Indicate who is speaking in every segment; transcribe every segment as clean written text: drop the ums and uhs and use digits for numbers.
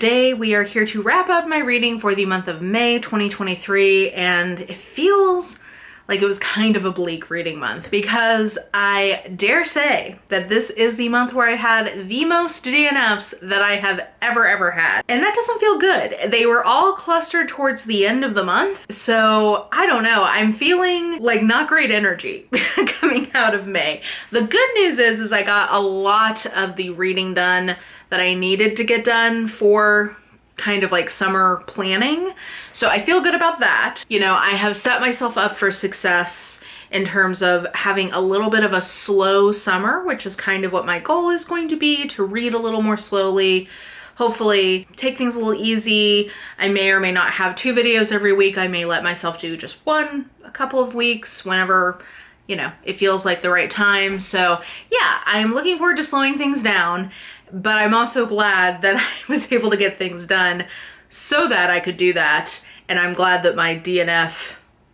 Speaker 1: Today we are here to wrap up my reading for the month of May 2023, and it feels like it was kind of a bleak reading month because I dare say that this is the month where I had the most DNFs that I have ever had. And that doesn't feel good. They were all clustered towards the end of the month. So I don't know, I'm feeling like not great energy coming out of May. The good news is I got a lot of the reading done that I needed to get done for kind of like summer planning. So I feel good about that. You know, I have set myself up for success in terms of having a little bit of a slow summer, which is kind of what my goal is going to be, to read a little more slowly, hopefully take things a little easy. I may or may not have 2 videos every week. I may let myself do just one a couple of weeks whenever, you know, it feels like the right time. So yeah, I'm looking forward to slowing things down. But I'm also glad that I was able to get things done so that I could do that. And I'm glad that my DNF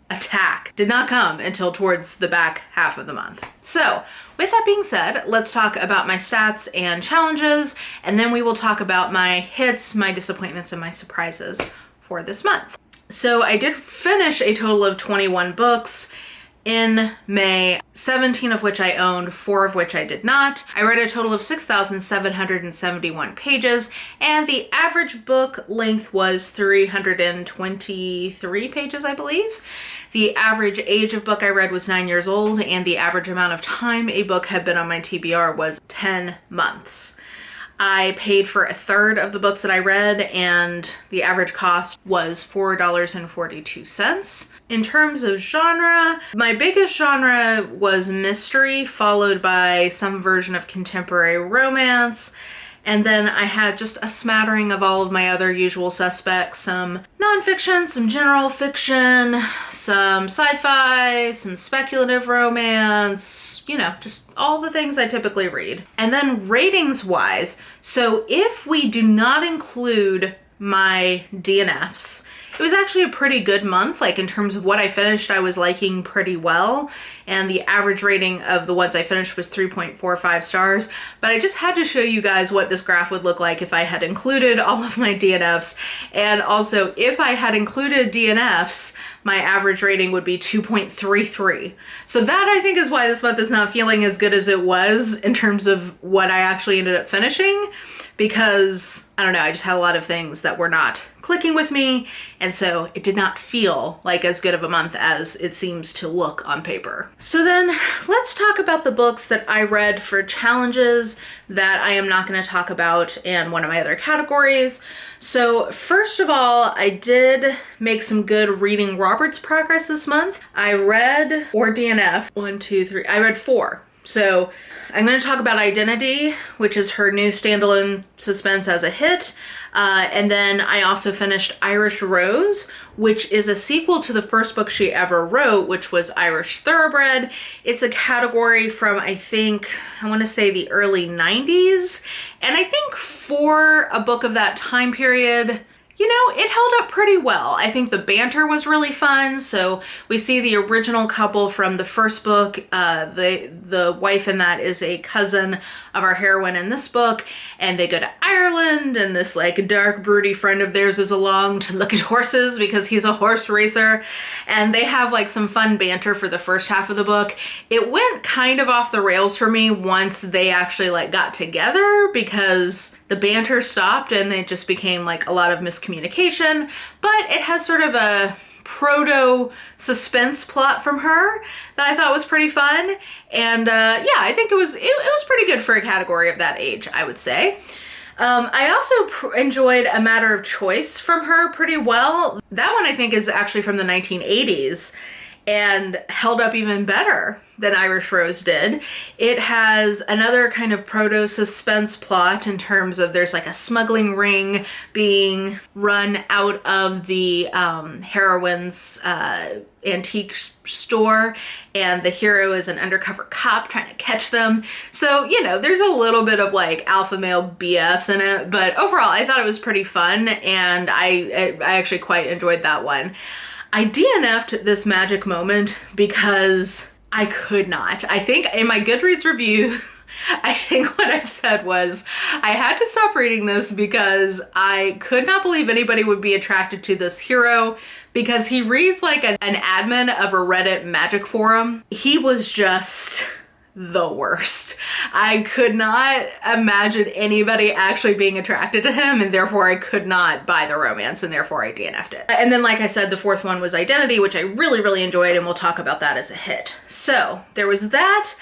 Speaker 1: attack did not come until towards the back half of the month. So with that being said, let's talk about my stats and challenges, and then we will talk about my hits, my disappointments, and my surprises for this month. So I did finish a total of 21 books in May, 17 of which I owned, 4 of which I did not. I read a total of 6,771 pages, and the average book length was 323 pages, I believe. The average age of book I read was 9 years old, and the average amount of time a book had been on my TBR was 10 months. I paid for a third of the books that I read, and the average cost was $4.42. In terms of genre, my biggest genre was mystery, followed by some version of contemporary romance. And then I had just a smattering of all of my other usual suspects, some nonfiction, some general fiction, some sci-fi, some speculative romance, you know, just all the things I typically read. And then ratings-wise, so if we do not include my DNFs, it was actually a pretty good month. Like in terms of what I finished, I was liking pretty well. And the average rating of the ones I finished was 3.45 stars. But I just had to show you guys what this graph would look like if I had included all of my DNFs. And also if I had included DNFs, my average rating would be 2.33. So that I think is why this month is not feeling as good as it was in terms of what I actually ended up finishing. Because, I don't know, I just had a lot of things that were not clicking with me, and so it did not feel like as good of a month as it seems to look on paper. So then let's talk about the books that I read for challenges that I am not going to talk about in one of my other categories. So first of all, I did make some good reading Robert's progress this month. I read, or DNF, 1, 2, 3, I read 4. So I'm going to talk about Identity, which is her new standalone suspense as a hit. And then I also finished Irish Rose, which is a sequel to the first book she ever wrote, which was Irish Thoroughbred. It's a category from, I want to say the early 90s. And I think for a book of that time period, you know, it held up pretty well. I think the banter was really fun. So we see the original couple from the first book. The wife in that is a cousin of our heroine in this book, and they go to Ireland, and this like dark, broody friend of theirs is along to look at horses because he's a horse racer, and they have like some fun banter for the first half of the book. It went kind of off the rails for me once they actually like got together because the banter stopped and it just became like a lot of miscommunication, but it has sort of a proto suspense plot from her that I thought was pretty fun. And yeah, I think it was pretty good for a category of that age, I would say. I also enjoyed A Matter of Choice from her pretty well. That one I think is actually from the 1980s and held up even better than Irish Rose did. It has another kind of proto-suspense plot in terms of there's like a smuggling ring being run out of the heroine's antique store, and the hero is an undercover cop trying to catch them. So, you know, there's a little bit of like alpha male BS in it, but overall I thought it was pretty fun, and I actually quite enjoyed that one. I DNF'd This Magic Moment because I could not. I think in my Goodreads review, I think what I said was I had to stop reading this because I could not believe anybody would be attracted to this hero because he reads like an admin of a Reddit magic forum. He was just the worst. I could not imagine anybody actually being attracted to him, and therefore I could not buy the romance, and therefore I DNF'd it. And then, like I said, the fourth one was Identity, which I really, really enjoyed, and we'll talk about that as a hit. So there was that.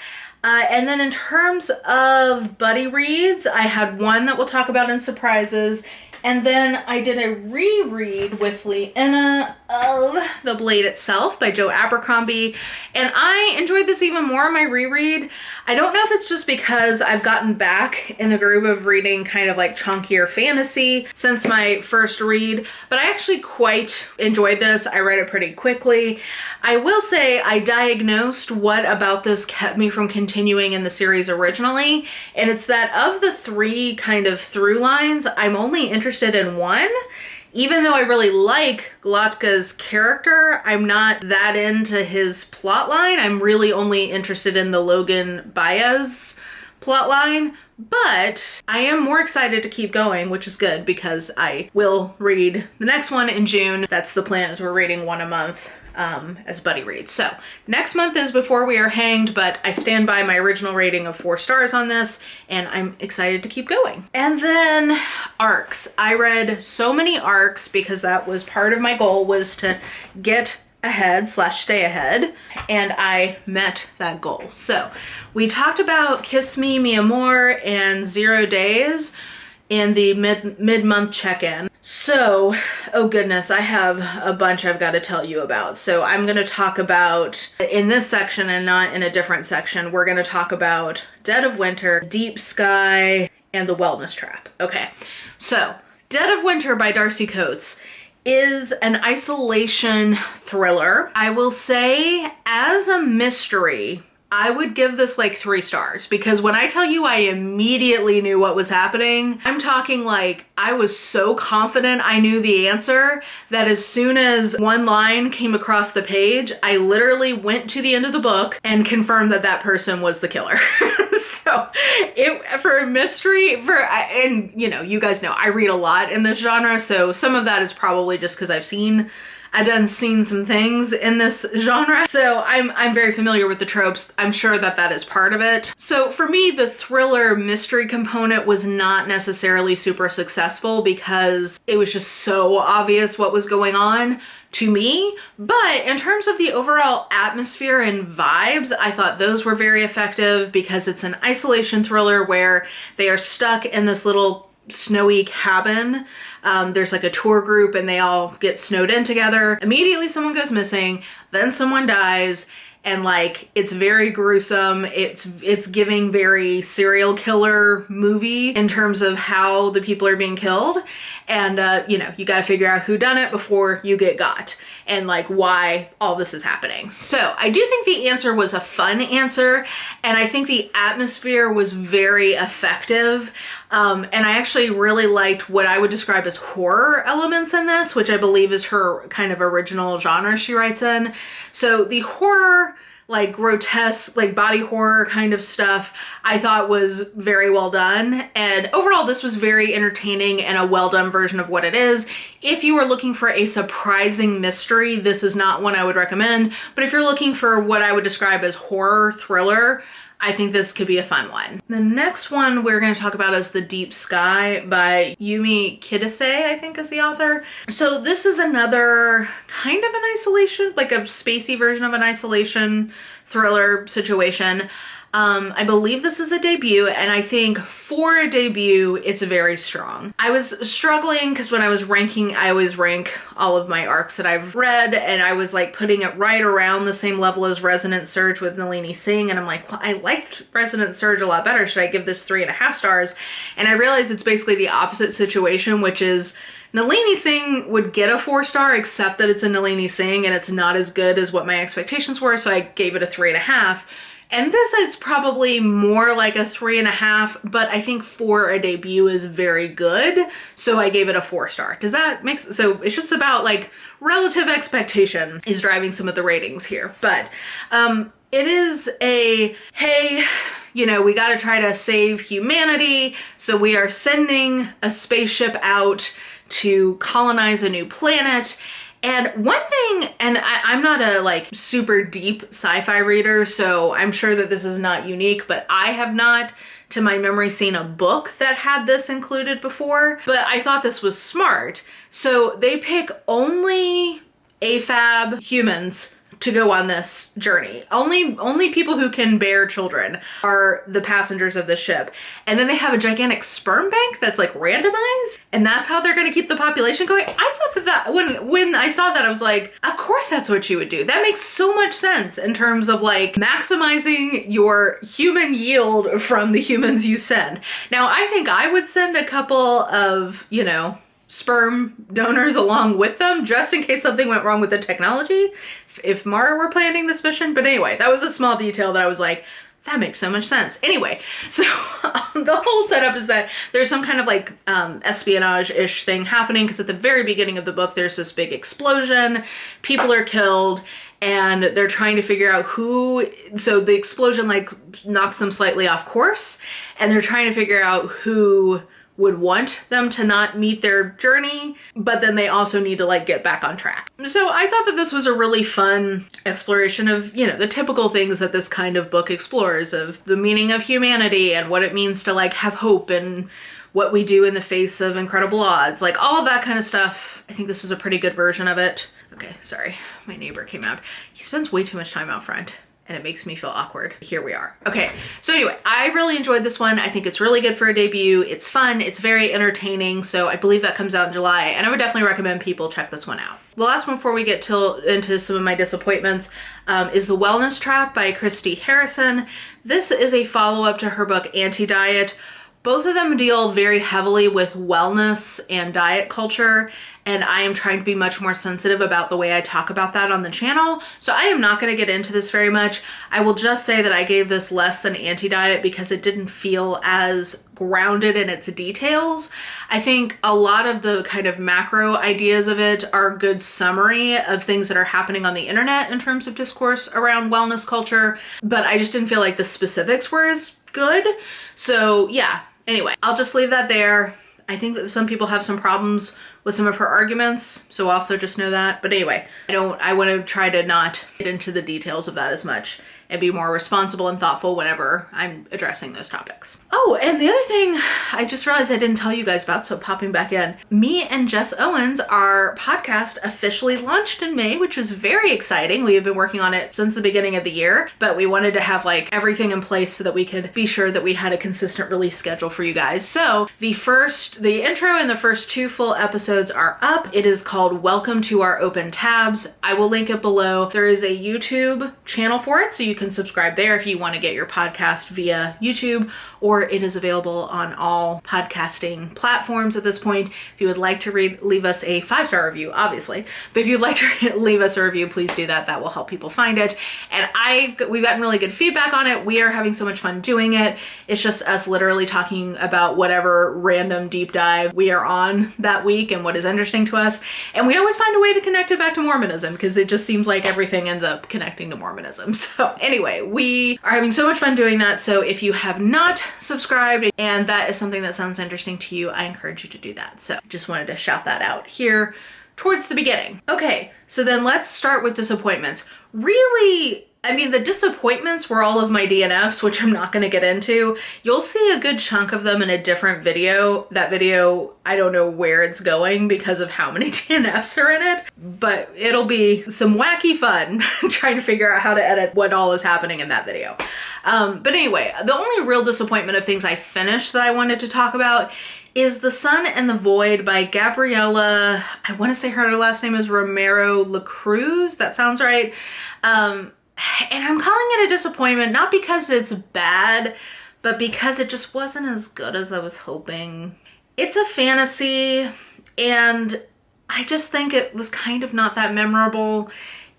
Speaker 1: And then in terms of buddy reads, I had one that we'll talk about in surprises. And then I did a reread with Leanna of The Blade Itself by Joe Abercrombie. And I enjoyed this even more in my reread. I don't know if it's just because I've gotten back in the groove of reading kind of like chunkier fantasy since my first read, but I actually quite enjoyed this. I read it pretty quickly. I will say I diagnosed what about this kept me from continuing in the series originally, and it's that of the three kind of through lines, I'm only interested in one. Even though I really like Glotka's character, I'm not that into his plot line. I'm really only interested in the Logan Baez plot line. But I am more excited to keep going, which is good because I will read the next one in June. That's the plan, is we're reading one a month as buddy reads. So next month is Before We Are Hanged, but I stand by my original rating of 4 stars on this, and I'm excited to keep going. And then arcs. I read so many arcs because that was part of my goal, was to get ahead / stay ahead, and I met that goal. So we talked about Kiss Me, Mi Amor, and 0 Days in the mid-month check-in. So, oh goodness, I have a bunch I've got to tell you about. So I'm going to talk about, in this section and not in a different section, we're going to talk about Dead of Winter, Deep Sky, and The Wellness Trap. Okay, so Dead of Winter by Darcy Coates is an isolation thriller. I will say, as a mystery, I would give this like 3 stars, because when I tell you I immediately knew what was happening, I'm talking like I was so confident I knew the answer that as soon as one line came across the page, I literally went to the end of the book and confirmed that that person was the killer. So for a mystery, and you know, you guys know I read a lot in this genre, so some of that is probably just because I've done seen some things in this genre. So I'm very familiar with the tropes. I'm sure that that is part of it. So for me, the thriller mystery component was not necessarily super successful because it was just so obvious what was going on to me. But in terms of the overall atmosphere and vibes, I thought those were very effective because it's an isolation thriller where they are stuck in this little snowy cabin. There's like a tour group and they all get snowed in together. Immediately someone goes missing, then someone dies, and like it's very gruesome. It's giving very serial killer movie in terms of how the people are being killed. And you know, you gotta figure out who done it before you get got, and like why all this is happening. So I do think the answer was a fun answer, and I think the atmosphere was very effective. And I actually really liked what I would describe as horror elements in this, which I believe is her kind of original genre she writes in. So the horror, like grotesque, like body horror kind of stuff, I thought was very well done. And overall, this was very entertaining and a well done version of what it is. If you are looking for a surprising mystery, this is not one I would recommend. But if you're looking for what I would describe as horror thriller, I think this could be a fun one. The next one we're going to talk about is The Deep Sky by Yumi Kitase, I think is the author. So this is another kind of an isolation, like a spacey version of an isolation thriller situation. I believe this is a debut, and I think for a debut, it's very strong. I was struggling because when I was ranking, I always rank all of my arcs that I've read, and I was like putting it right around the same level as Resonant Surge with Nalini Singh, and I'm like, well, I liked Resonant Surge a lot better. Should I give this 3.5 stars? And I realized it's basically the opposite situation, which is Nalini Singh would get a 4-star, except that it's a Nalini Singh and it's not as good as what my expectations were, so I gave it a 3.5. And this is probably more like a 3.5, but I think for a debut is very good. So I gave it a 4-star. Does that make sense? So it's just about like relative expectation is driving some of the ratings here. But it is a, hey, you know, we got to try to save humanity. So we are sending a spaceship out to colonize a new planet. And one thing, and I'm not a like super deep sci-fi reader, so I'm sure that this is not unique, but I have not, to my memory, seen a book that had this included before, but I thought this was smart. So they pick only AFAB humans to go on this journey. Only people who can bear children are the passengers of the ship. And then they have a gigantic sperm bank that's like randomized, and that's how they're going to keep the population going. I thought that when I saw that, I was like, of course that's what you would do. That makes so much sense in terms of like maximizing your human yield from the humans you send. Now, I think I would send a couple of, you know, sperm donors along with them just in case something went wrong with the technology if Mara were planning this mission. But anyway, that was a small detail that I was like, that makes so much sense. Anyway, so the whole setup is that there's some kind of like espionage-ish thing happening, because at the very beginning of the book there's this big explosion, people are killed, and they're trying to figure out who, so the explosion like knocks them slightly off course, and they're trying to figure out who would want them to not meet their journey, but then they also need to like get back on track. So I thought that this was a really fun exploration of, you know, the typical things that this kind of book explores, of the meaning of humanity and what it means to like have hope and what we do in the face of incredible odds, like all of that kind of stuff. I think this was a pretty good version of it. Okay, sorry, my neighbor came out. He spends way too much time out front, and it makes me feel awkward. Here we are. Okay, so anyway, I really enjoyed this one. I think it's really good for a debut. It's fun, it's very entertaining, so I believe that comes out in July, and I would definitely recommend people check this one out. The last one before we get into some of my disappointments is The Wellness Trap by Christy Harrison. This is a follow-up to her book Anti-Diet. Both of them deal very heavily with wellness and diet culture, and I am trying to be much more sensitive about the way I talk about that on the channel, so I am not going to get into this very much. I will just say that I gave this less than Anti-Diet because it didn't feel as grounded in its details. I think a lot of the kind of macro ideas of it are a good summary of things that are happening on the internet in terms of discourse around wellness culture, but I just didn't feel like the specifics were as good. So yeah, anyway, I'll just leave that there. I think that some people have some problems with some of her arguments, so also just know that. But anyway, I want to try to not get into the details of that as much and be more responsible and thoughtful whenever I'm addressing those topics. Oh, and the other thing I just realized I didn't tell you guys about, so popping back in. Me and Jess Owens, our podcast, officially launched in May, which was very exciting. We have been working on it since the beginning of the year, but we wanted to have like everything in place so that we could be sure that we had a consistent release schedule for you guys. So the intro and the first 2 full episodes are up. It is called Welcome to Our Open Tabs. I will link it below. There is a YouTube channel for it, so you can subscribe there if you want to get your podcast via YouTube, or it is available on all podcasting platforms at this point. If you would like to leave us a 5-star review, obviously, but if you'd like to leave us a review, please do that. That will help people find it. And we've gotten really good feedback on it. We are having so much fun doing it. It's just us literally talking about whatever random deep dive we are on that week and what is interesting to us. And we always find a way to connect it back to Mormonism, because it just seems like everything ends up connecting to Mormonism. So anyway, we are having so much fun doing that. So if you have not subscribed and that is something that sounds interesting to you, I encourage you to do that. So just wanted to shout that out here towards the beginning. Okay, so then let's start with disappointments. Really, I mean, the disappointments were all of my DNFs, which I'm not going to get into. You'll see a good chunk of them in a different video. That video, I don't know where it's going because of how many DNFs are in it, but it'll be some wacky fun trying to figure out how to edit what all is happening in that video. But anyway, the only real disappointment of things I finished that I wanted to talk about is The Sun and the Void by Gabriela, I want to say her last name is Romero Lacruz. That sounds right. And I'm calling it a disappointment, not because it's bad, but because it just wasn't as good as I was hoping. It's a fantasy, and I just think it was kind of not that memorable.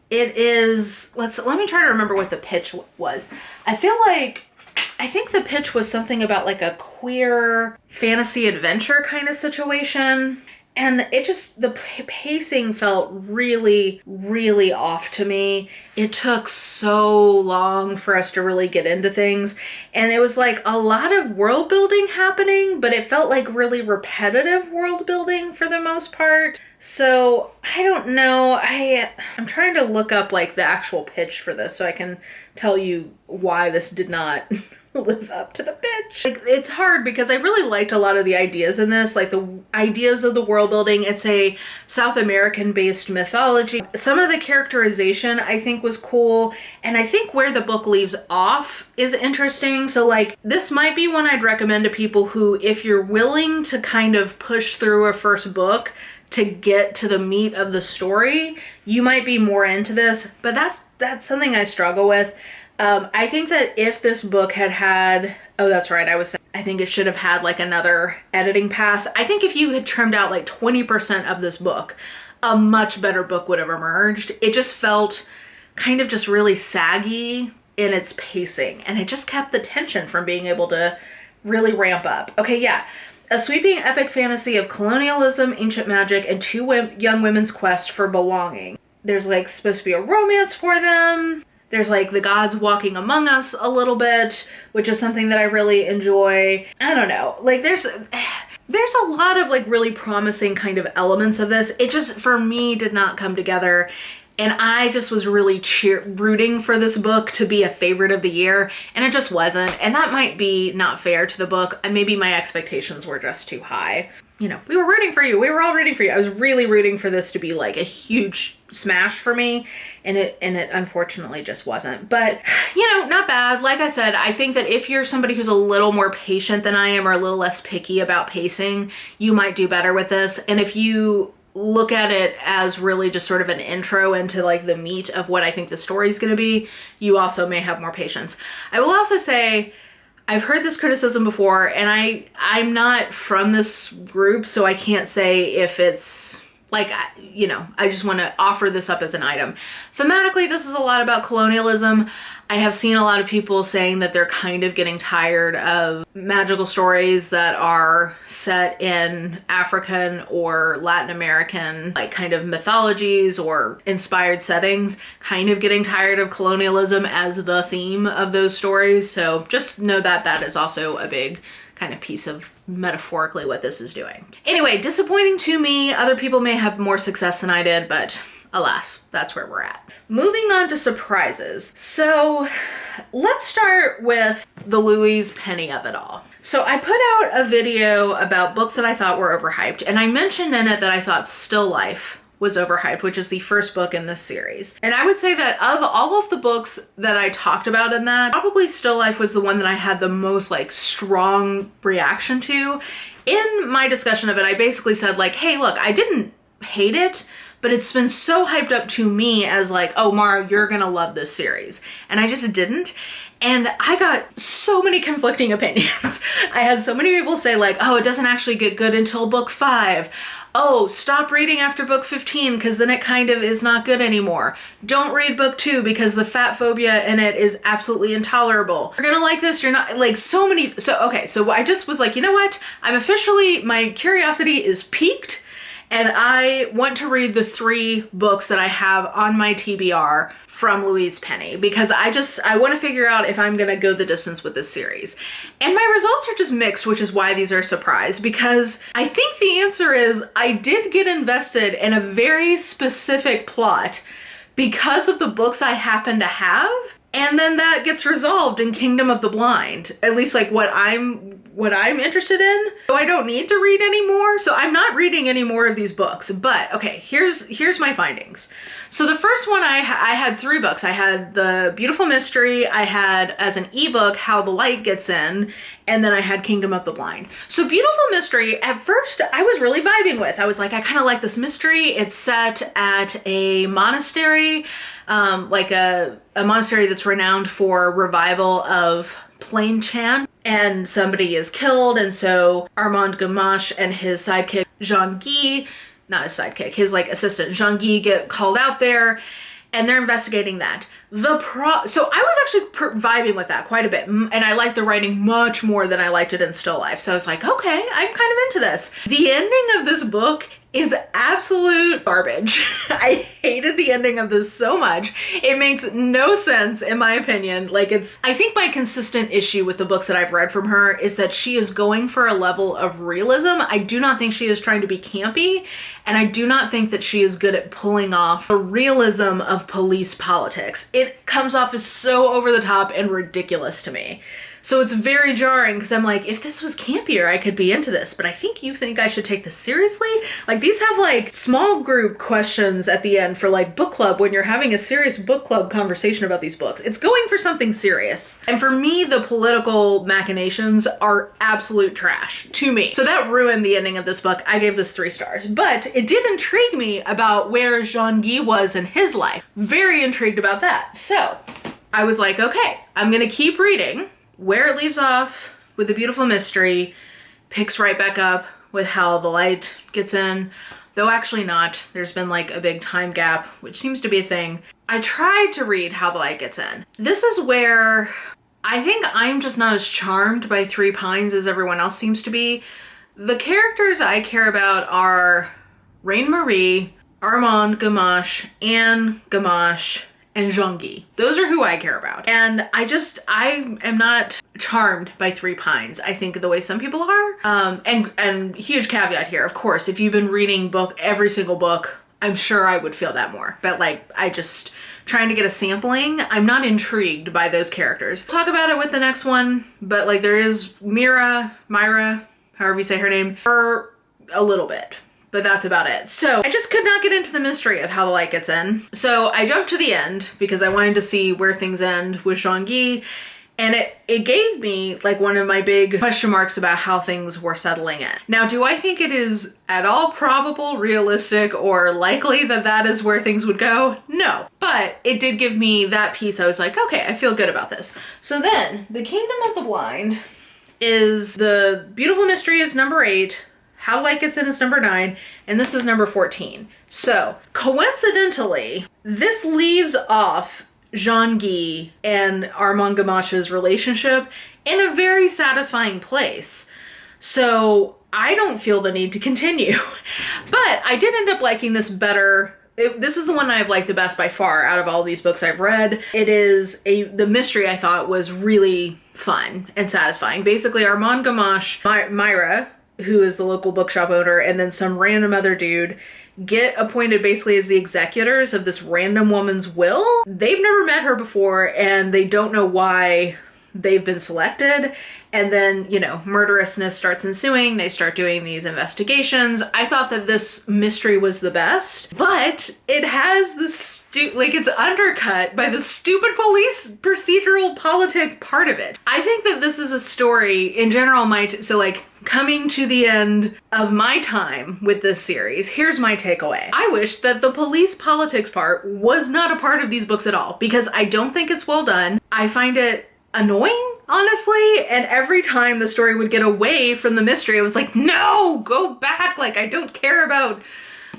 Speaker 1: It is, let me try to remember what the pitch was. I think the pitch was something about like a queer fantasy adventure kind of situation. And it just, the pacing felt really, really off to me. It took so long for us to really get into things. And it was like a lot of world building happening, but it felt like really repetitive world building for the most part. So I don't know. I'm trying to look up like the actual pitch for this so I can tell you why this did not live up to the pitch. Like, it's hard because I really liked a lot of the ideas in this, like the ideas of the world building. It's a South American based mythology. Some of the characterization I think was cool, and I think where the book leaves off is interesting. So like this might be one I'd recommend to people who, if you're willing to kind of push through a first book to get to the meat of the story, you might be more into this, but that's something I struggle with. I think that if this book had, oh, that's right, I think it should have had like another editing pass. I think if you had trimmed out like 20% of this book, a much better book would have emerged. It just felt kind of just really saggy in its pacing, and it just kept the tension from being able to really ramp up. Okay, yeah. A sweeping epic fantasy of colonialism, ancient magic, and two young women's quest for belonging. There's like supposed to be a romance for them. There's like the gods walking among us a little bit, which is something that I really enjoy. I don't know. Like there's a lot of like really promising kind of elements of this. It just, for me, did not come together. And I just was really rooting for this book to be a favorite of the year, and it just wasn't. And that might be not fair to the book. Maybe my expectations were just too high. You know, we were rooting for you. We were all rooting for you. I was really rooting for this to be like a huge smash for me, and it unfortunately just wasn't. But, you know, not bad. Like I said, I think that if you're somebody who's a little more patient than I am or a little less picky about pacing, you might do better with this. And if you look at it as really just sort of an intro into like the meat of what I think the story's going to be, you also may have more patience. I will also say, I've heard this criticism before, and I'm not from this group, so I can't say if it's like, you know, I just want to offer this up as an item. Thematically, this is a lot about colonialism. I have seen a lot of people saying that they're kind of getting tired of magical stories that are set in African or Latin American, like kind of mythologies or inspired settings, kind of getting tired of colonialism as the theme of those stories. So just know that that is also a big kind of piece of metaphorically what this is doing. Anyway, disappointing to me. Other people may have more success than I did, but alas, that's where we're at. Moving on to surprises. So let's start with the Louise Penny of it all. So I put out a video about books that I thought were overhyped, and I mentioned in it that I thought Still Life was overhyped, which is the first book in this series. And I would say that of all of the books that I talked about in that, probably Still Life was the one that I had the most like strong reaction to. In my discussion of it, I basically said like, hey, look, I didn't hate it, but it's been so hyped up to me as like, oh, Mara, you're gonna love this series. And I just didn't. And I got so many conflicting opinions. I had so many people say like, oh, it doesn't actually get good until book 5. Oh, stop reading after book 15 because then it kind of is not good anymore. Don't read book 2 because the fat phobia in it is absolutely intolerable. You're gonna like this, you're not, like so many. So, okay, so I just was like, you know what? my curiosity is piqued, and I want to read the 3 books that I have on my TBR from Louise Penny, because I want to figure out if I'm going to go the distance with this series. And my results are just mixed, which is why these are a surprise, because I think the answer is I did get invested in a very specific plot because of the books I happen to have. And then that gets resolved in Kingdom of the Blind, at least like what I'm interested in. So I don't need to read anymore. So I'm not reading any more of these books. But okay, here's my findings. So the first one, I had 3 books. I had The Beautiful Mystery. I had as an ebook How the Light Gets In, and then I had Kingdom of the Blind. So Beautiful Mystery, at first I was really vibing with. I was like, I kind of like this mystery. It's set at a monastery, like a monastery that's renowned for revival of plain chant, and somebody is killed, and so Armand Gamache and his sidekick Jean-Guy, not his sidekick, his like assistant Jean-Guy get called out there, and they're investigating that. So I was actually vibing with that quite a bit, and I liked the writing much more than I liked it in Still Life. So I was like, okay, I'm kind of into this. The ending of this book is absolute garbage. I hated the ending of this so much. It makes no sense in my opinion. I think my consistent issue with the books that I've read from her is that she is going for a level of realism. I do not think she is trying to be campy, and I do not think that she is good at pulling off the realism of police politics. It comes off as so over the top and ridiculous to me. So it's very jarring because I'm like, if this was campier, I could be into this, but I think you think I should take this seriously? Like, these have like small group questions at the end for like book club when you're having a serious book club conversation about these books. It's going for something serious. And for me, the political machinations are absolute trash to me. So that ruined the ending of this book. I gave this 3 stars, but it did intrigue me about where Jean-Guy was in his life. Very intrigued about that. So I was like, okay, I'm gonna keep reading. Where it leaves off with the beautiful mystery picks right back up with how the light gets in, though actually not. There's been like a big time gap, which seems to be a thing. I tried to read how the light gets in. This is where I think I'm just not as charmed by Three Pines as everyone else seems to be. The characters I care about are Reine Marie, Armand Gamache, Anne Gamache, and Jean-Guy. Those are who I care about. And I am not charmed by Three Pines. I think the way some people are. And huge caveat here, of course, if you've been reading every single book, I'm sure I would feel that more. But like, trying to get a sampling, I'm not intrigued by those characters. Talk about it with the next one, but like there is Myra, however you say her name, her a little bit. But that's about it. So I just could not get into the mystery of how the light gets in. So I jumped to the end because I wanted to see where things end with Jean-Guy. And it gave me like one of my big question marks about how things were settling in. Now, do I think it is at all probable, realistic, or likely that that is where things would go? No. But it did give me that piece. I was like, okay, I feel good about this. So then The Kingdom of the Blind is the beautiful mystery is number 8. How Light Gets In is number 9, and this is number 14. So, coincidentally, this leaves off Jean-Guy and Armand Gamache's relationship in a very satisfying place. So, I don't feel the need to continue. But I did end up liking this better. This is the one I've liked the best by far out of all these books I've read. It is the mystery I thought was really fun and satisfying. Basically, Armand Gamache, Myra, who is the local bookshop owner, and then some random other dude get appointed basically as the executors of this random woman's will. They've never met her before, and they don't know why they've been selected. And then, murderousness starts ensuing. They start doing these investigations. I thought that this mystery was the best, but it has this it's undercut by the stupid police procedural politic part of it. I think that this is a story in general coming to the end of my time with this series, here's my takeaway. I wish that the police politics part was not a part of these books at all, because I don't think it's well done. I find it annoying, honestly, and every time the story would get away from the mystery, I was like, no, go back. Like, I don't care about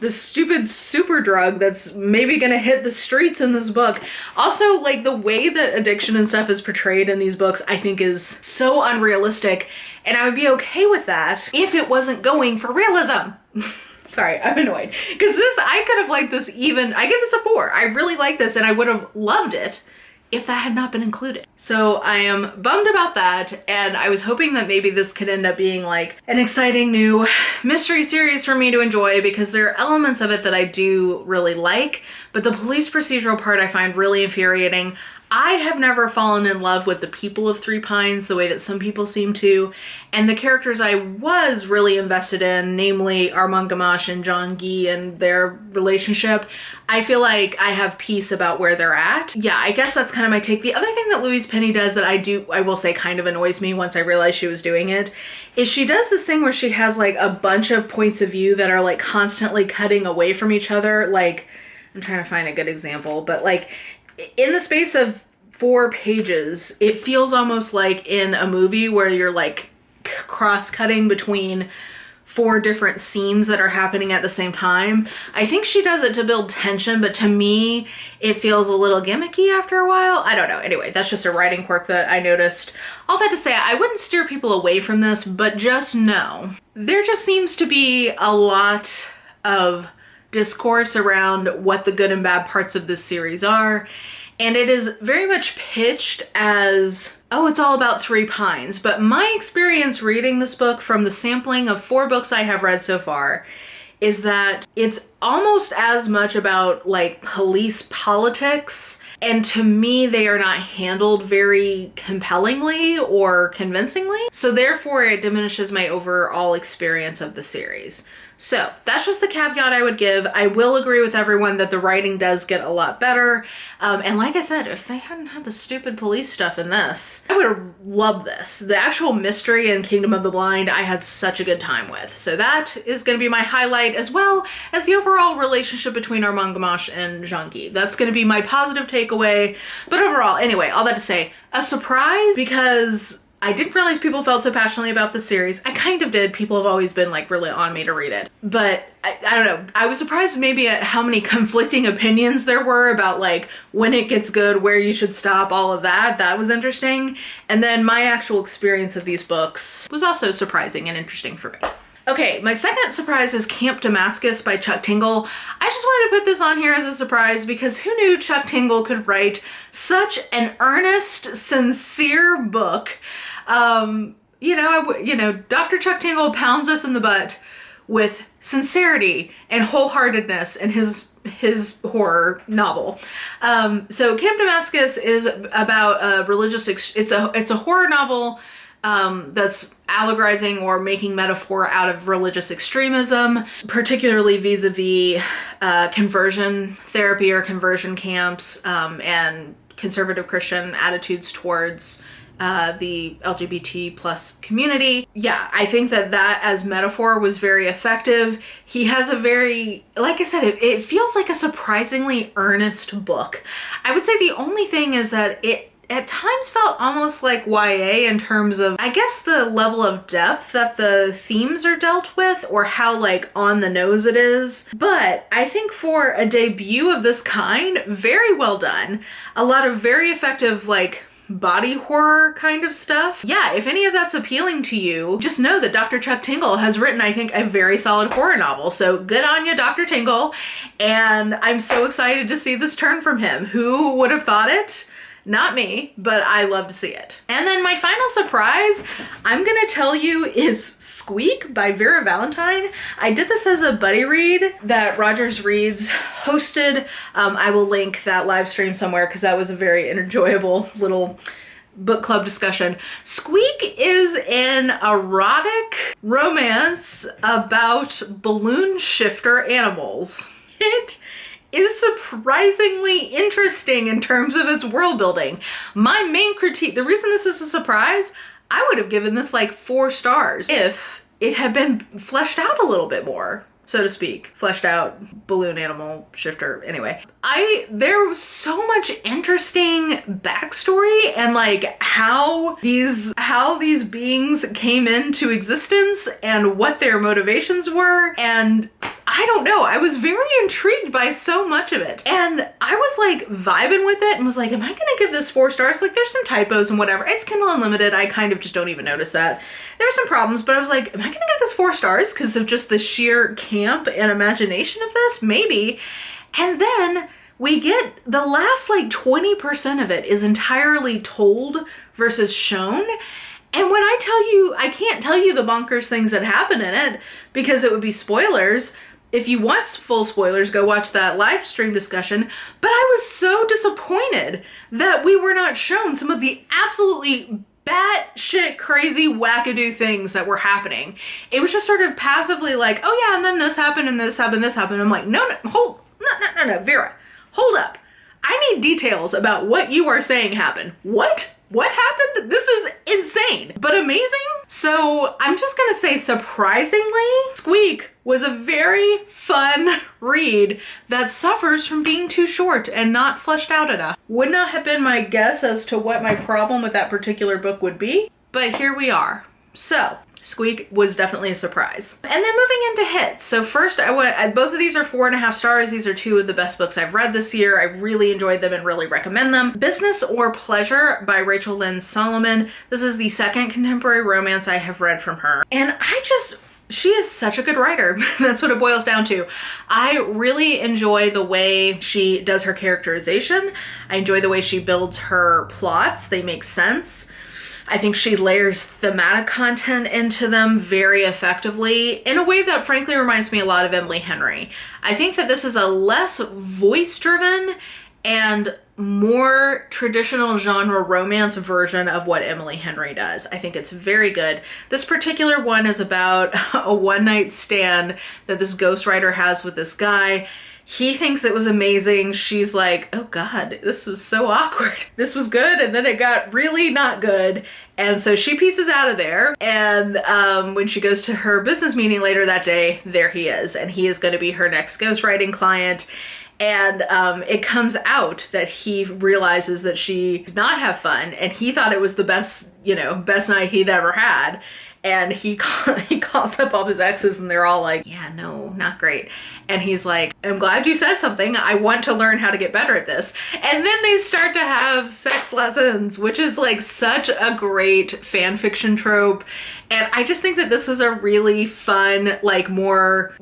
Speaker 1: the stupid super drug that's maybe gonna hit the streets in this book. Also, like, the way that addiction and stuff is portrayed in these books, I think is so unrealistic, and I would be okay with that if it wasn't going for realism. Sorry, I'm annoyed. Because I could have liked this I give this a 4. I really like this, and I would have loved it if that had not been included. So I am bummed about that, and I was hoping that maybe this could end up being like an exciting new mystery series for me to enjoy, because there are elements of it that I do really like, but the police procedural part I find really infuriating. I have never fallen in love with the people of Three Pines the way that some people seem to, and the characters I was really invested in, namely Armand Gamache and Jean-Guy and their relationship, I feel like I have peace about where they're at. Yeah, I guess that's kind of my take. The other thing that Louise Penny does that I will say kind of annoys me once I realized she was doing it, is she does this thing where she has like a bunch of points of view that are like constantly cutting away from each other. Like, I'm trying to find a good example, but like, in the space of 4 pages, it feels almost like in a movie where you're like cross-cutting between 4 different scenes that are happening at the same time. I think she does it to build tension, but to me, it feels a little gimmicky after a while. I don't know. Anyway, that's just a writing quirk that I noticed. All that to say, I wouldn't steer people away from this, but just know, there just seems to be a lot of discourse around what the good and bad parts of this series are. And it is very much pitched as, oh, it's all about 3 Pines. But my experience reading this book from the sampling of 4 books I have read so far is that it's almost as much about like police politics. And to me, they are not handled very compellingly or convincingly. So therefore, it diminishes my overall experience of the series. So that's just the caveat I would give. I will agree with everyone that the writing does get a lot better. And like I said, if they hadn't had the stupid police stuff in this, I would have loved this. The actual mystery in Kingdom of the Blind, I had such a good time with. So that is going to be my highlight, as well as the overall relationship between Armand, Gamache and Jean-Guy. That's going to be my positive takeaway. But overall, anyway, all that to say, a surprise, because I didn't realize people felt so passionately about the series. I kind of did. People have always been like really on me to read it. But I don't know. I was surprised maybe at how many conflicting opinions there were about like when it gets good, where you should stop, all of that. That was interesting. And then my actual experience of these books was also surprising and interesting for me. Okay, my second surprise is Camp Damascus by Chuck Tingle. I just wanted to put this on here as a surprise because who knew Chuck Tingle could write such an earnest, sincere book? Dr. Chuck Tingle pounds us in the butt with sincerity and wholeheartedness in his horror novel. So Camp Damascus is about a religious, it's a horror novel that's allegorizing or making metaphor out of religious extremism, particularly vis-a-vis conversion therapy or conversion camps, and conservative Christian attitudes towards the LGBT plus community. Yeah, I think that as metaphor was very effective. He has a very, like I said, it feels like a surprisingly earnest book. I would say the only thing is that it at times felt almost like YA in terms of, I guess, the level of depth that the themes are dealt with or how like on the nose it is. But I think for a debut of this kind, very well done. A lot of very effective like body horror kind of stuff. Yeah, if any of that's appealing to you, just know that Dr. Chuck Tingle has written, I think, a very solid horror novel. So good on you, Dr. Tingle. And I'm so excited to see this turn from him. Who would have thought it? Not me, but I love to see it. And then my final surprise, I'm gonna tell you, is Squeak by Vera Valentine. I did this as a buddy read that Rogers Reads hosted. I will link that live stream somewhere because that was a very enjoyable little book club discussion. Squeak is an erotic romance about balloon shifter animals. It is surprisingly interesting in terms of its world building. My main critique, the reason this is a surprise, I would have given this like 4 stars if it had been fleshed out a little bit more, so to speak. Fleshed out balloon animal shifter. Anyway, there was so much interesting backstory and like how these beings came into existence and what their motivations were, and I don't know, I was very intrigued by so much of it. And I was like vibing with it and was like, am I gonna give this 4 stars? Like there's some typos and whatever. It's Kindle Unlimited, I kind of just don't even notice that. There were some problems, but I was like, am I gonna give this 4 stars because of just the sheer camp and imagination of this? Maybe. And then we get the last like 20% of it is entirely told versus shown. And when I tell you, I can't tell you the bonkers things that happen in it because it would be spoilers. If you want full spoilers, go watch that live stream discussion. But I was so disappointed that we were not shown some of the absolutely batshit crazy wackadoo things that were happening. It was just sort of passively like, oh yeah, and then this happened and this happened, this happened. I'm like, no, Vera, hold up. I need details about what you are saying happened. What? What happened? This is insane, but amazing. So I'm just gonna say, surprisingly, Squeak was a very fun read that suffers from being too short and not fleshed out enough. Would not have been my guess as to what my problem with that particular book would be, but here we are. So Squeak was definitely a surprise. And then moving into hits. So first, both of these are 4.5 stars. These are two of the best books I've read this year. I really enjoyed them and really recommend them. Business or Pleasure by Rachel Lynn Solomon. This is the second contemporary romance I have read from her. And she is such a good writer. That's what it boils down to. I really enjoy the way she does her characterization. I enjoy the way she builds her plots. They make sense. I think she layers thematic content into them very effectively in a way that frankly reminds me a lot of Emily Henry. I think that this is a less voice-driven and more traditional genre romance version of what Emily Henry does. I think it's very good. This particular one is about a one-night stand that this ghostwriter has with this guy. He thinks it was amazing. She's like, oh God, this was so awkward. This was good, and then it got really not good. And so she pieces out of there. And when she goes to her business meeting later that day, there he is. And he is going to be her next ghostwriting client. And it comes out that he realizes that she did not have fun, and he thought it was the best night he'd ever had. And he calls up all his exes, and they're all like, yeah, no, not great. And he's like, I'm glad you said something. I want to learn how to get better at this. And then they start to have sex lessons, which is like such a great fan fiction trope. And I just think that this was a really fun, like more,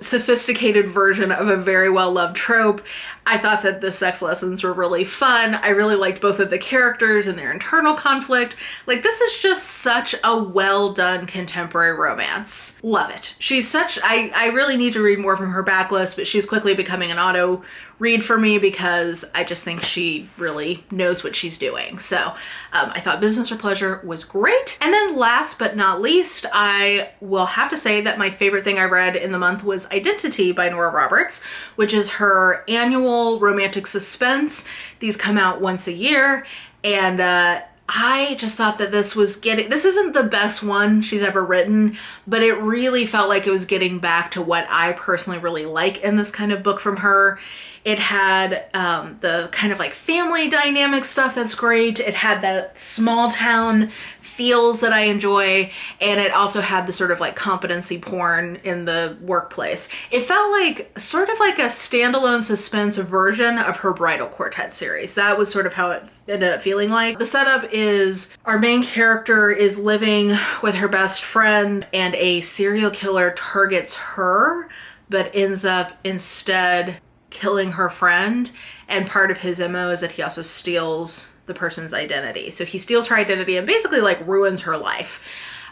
Speaker 1: sophisticated version of a very well-loved trope. I thought that the sex lessons were really fun. I really liked both of the characters and their internal conflict. Like, this is just such a well-done contemporary romance. Love it. I really need to read more from her backlist, but she's quickly becoming an auto read for me because I just think she really knows what she's doing. So I thought Business or Pleasure was great. And then last but not least, I will have to say that my favorite thing I read in the month was Identity by Nora Roberts, which is her annual romantic suspense. These come out once a year, and I just thought that this isn't the best one she's ever written, but it really felt like it was getting back to what I personally really like in this kind of book from her. It had the kind of like family dynamic stuff that's great. It had that small town feels that I enjoy. And it also had the sort of like competency porn in the workplace. It felt like sort of like a standalone suspense version of her Bridal Quartet series. That was sort of how it ended up feeling like. The setup is our main character is living with her best friend, and a serial killer targets her, but ends up instead killing her friend. And part of his MO is that he also steals the person's identity. So he steals her identity and basically like ruins her life.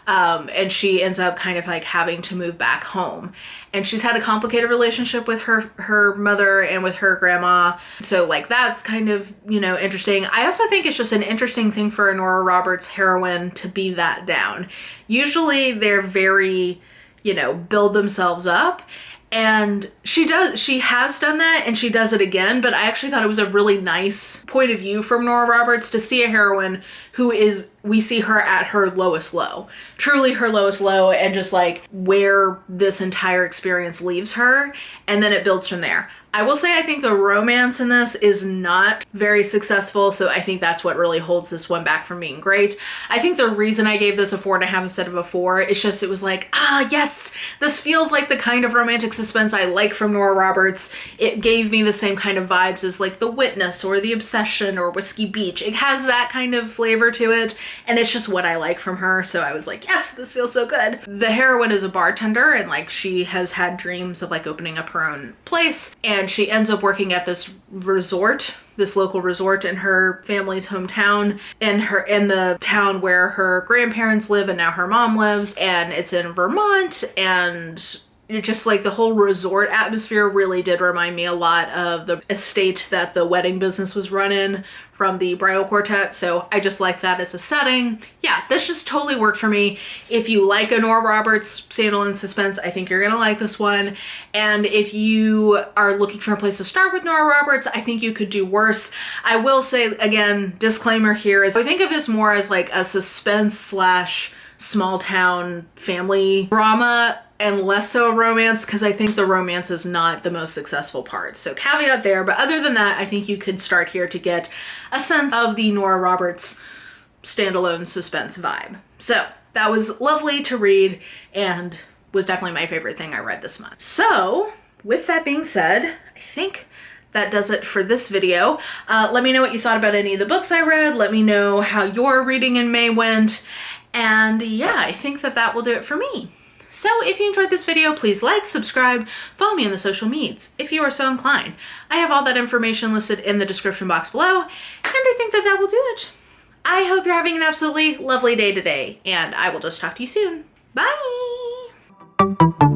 Speaker 1: And she ends up kind of like having to move back home. And she's had a complicated relationship with her mother and with her grandma. So like that's kind of, interesting. I also think it's just an interesting thing for a Nora Roberts heroine to be that down. Usually they're very, build themselves up. And she has done that, and she does it again, but I actually thought it was a really nice point of view from Nora Roberts to see a heroine we see her at her lowest low, truly her lowest low, and just like where this entire experience leaves her, and then it builds from there. I will say I think the romance in this is not very successful, so I think that's what really holds this one back from being great. I think the reason I gave this a 4.5 instead of a 4 is just it was like, yes, this feels like the kind of romantic suspense I like from Nora Roberts. It gave me the same kind of vibes as like The Witness or The Obsession or Whiskey Beach. It has that kind of flavor to it, and it's just what I like from her, so I was like, yes, this feels so good. The heroine is a bartender, and like she has had dreams of like opening up her own place, and she ends up working at this local resort in her family's hometown, in the town where her grandparents live and now her mom lives, and it's in Vermont. And just like the whole resort atmosphere really did remind me a lot of the estate that the wedding business was run in from the Bridal Quartet. So I just like that as a setting. Yeah, this just totally worked for me. If you like a Nora Roberts standalone suspense, I think you're gonna like this one. And if you are looking for a place to start with Nora Roberts, I think you could do worse. I will say, again, disclaimer here is I think of this more as like a suspense / small town family drama, and less so a romance, because I think the romance is not the most successful part. So caveat there, but other than that, I think you could start here to get a sense of the Nora Roberts standalone suspense vibe. So that was lovely to read and was definitely my favorite thing I read this month. So with that being said, I think that does it for this video. Let me know what you thought about any of the books I read. Let me know how your reading in May went. And yeah, I think that that will do it for me. So if you enjoyed this video, please like, subscribe, follow me on the social medias if you are so inclined. I have all that information listed in the description box below, and I think that that will do it. I hope you're having an absolutely lovely day today, and I will just talk to you soon. Bye!